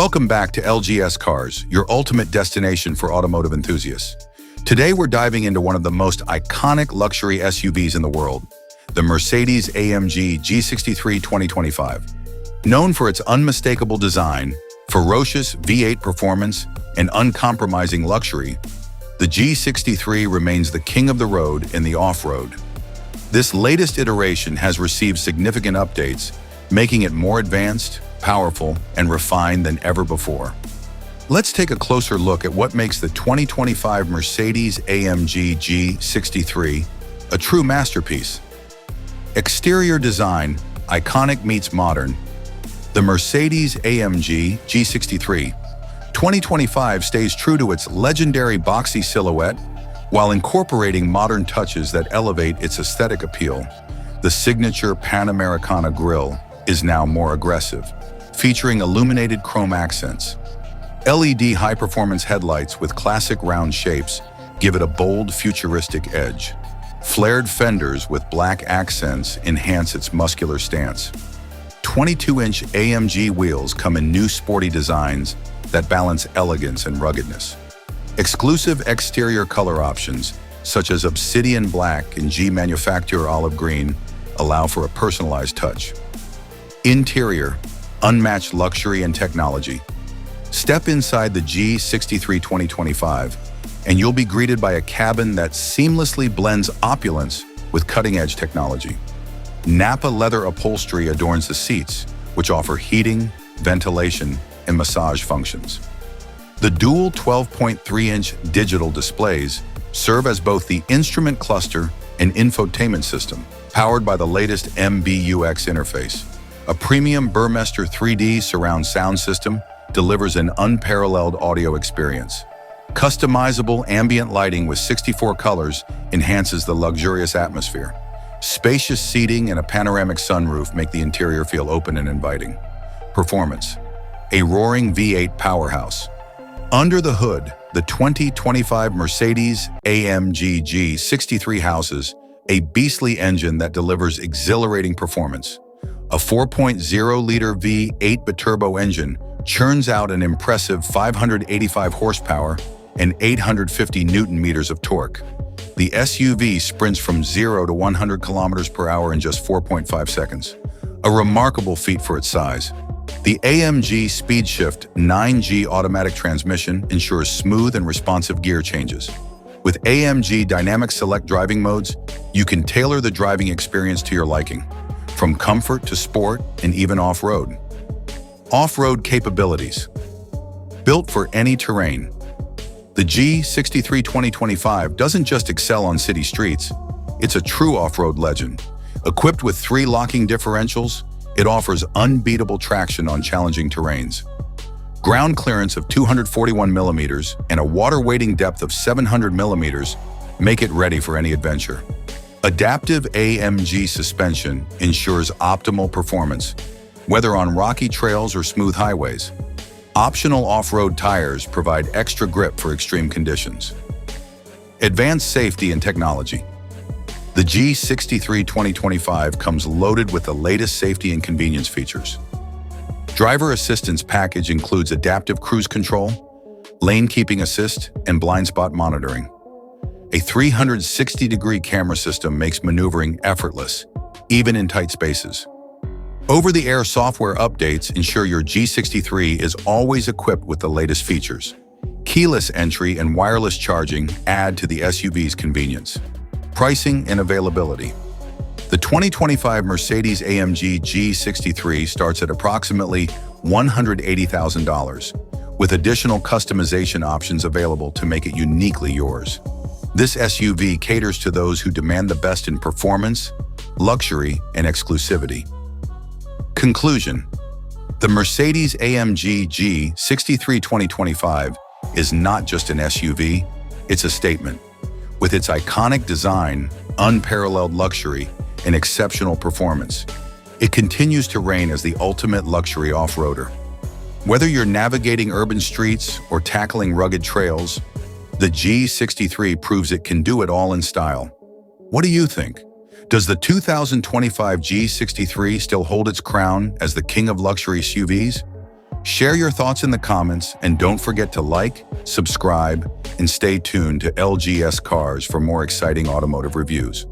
Welcome back to LGS Cars, your ultimate destination for automotive enthusiasts. Today we're diving into one of the most iconic luxury SUVs in the world, the Mercedes-AMG G63 2025. Known for its unmistakable design, ferocious V8 performance, and uncompromising luxury, the G63 remains the king of the road in the off-road. This latest iteration has received significant updates, making it more advanced, powerful, and refined than ever before. Let's take a closer look at what makes the 2025 Mercedes-AMG G63 a true masterpiece. Exterior design, iconic meets modern. The Mercedes-AMG G63 2025 stays true to its legendary boxy silhouette while incorporating modern touches that elevate its aesthetic appeal. The signature Panamericana grille is now more aggressive, featuring illuminated chrome accents. LED high-performance headlights with classic round shapes give it a bold, futuristic edge. Flared fenders with black accents enhance its muscular stance. 22-inch AMG wheels come in new sporty designs that balance elegance and ruggedness. Exclusive exterior color options, such as obsidian black and G manufacturer olive green, allow for a personalized touch. Interior, unmatched luxury and technology. Step inside the G63 2025, and you'll be greeted by a cabin that seamlessly blends opulence with cutting-edge technology. Nappa leather upholstery adorns the seats, which offer heating, ventilation, and massage functions. The dual 12.3-inch digital displays serve as both the instrument cluster and infotainment system, powered by the latest MBUX interface. A premium Burmester 3D surround sound system delivers an unparalleled audio experience. Customizable ambient lighting with 64 colors enhances the luxurious atmosphere. Spacious seating and a panoramic sunroof make the interior feel open and inviting. Performance. A roaring V8 powerhouse. Under the hood, the 2025 Mercedes-AMG G63 houses a beastly engine that delivers exhilarating performance. A 4.0-liter V8 Biturbo engine churns out an impressive 585 horsepower and 850 newton-meters of torque. The SUV sprints from 0 to 100 kilometers per hour in just 4.5 seconds, a remarkable feat for its size. The AMG SpeedShift 9G automatic transmission ensures smooth and responsive gear changes. With AMG Dynamic Select driving modes, you can tailor the driving experience to your liking, from comfort to sport and even off-road. Off-road capabilities. Built for any terrain, the G63 2025 doesn't just excel on city streets, it's a true off-road legend. Equipped with 3 locking differentials, it offers unbeatable traction on challenging terrains. Ground clearance of 241 millimeters and a water wading depth of 700 millimeters make it ready for any adventure. Adaptive AMG suspension ensures optimal performance, whether on rocky trails or smooth highways. Optional off-road tires provide extra grip for extreme conditions. Advanced safety and technology. The G63 2025 comes loaded with the latest safety and convenience features. Driver assistance package includes adaptive cruise control, lane keeping assist, and blind spot monitoring. A 360-degree camera system makes maneuvering effortless, even in tight spaces. Over-the-air software updates ensure your G63 is always equipped with the latest features. Keyless entry and wireless charging add to the SUV's convenience. Pricing and availability. The 2025 Mercedes-AMG G63 starts at approximately $180,000, with additional customization options available to make it uniquely yours. This SUV caters to those who demand the best in performance, luxury, and exclusivity. Conclusion. The Mercedes-AMG G63 2025 is not just an SUV, it's a statement. With its iconic design, unparalleled luxury, and exceptional performance, it continues to reign as the ultimate luxury off-roader. Whether you're navigating urban streets or tackling rugged trails, the G63 proves it can do it all in style. What do you think? Does the 2025 G63 still hold its crown as the king of luxury SUVs? Share your thoughts in the comments and don't forget to like, subscribe, and stay tuned to LGS Cars for more exciting automotive reviews.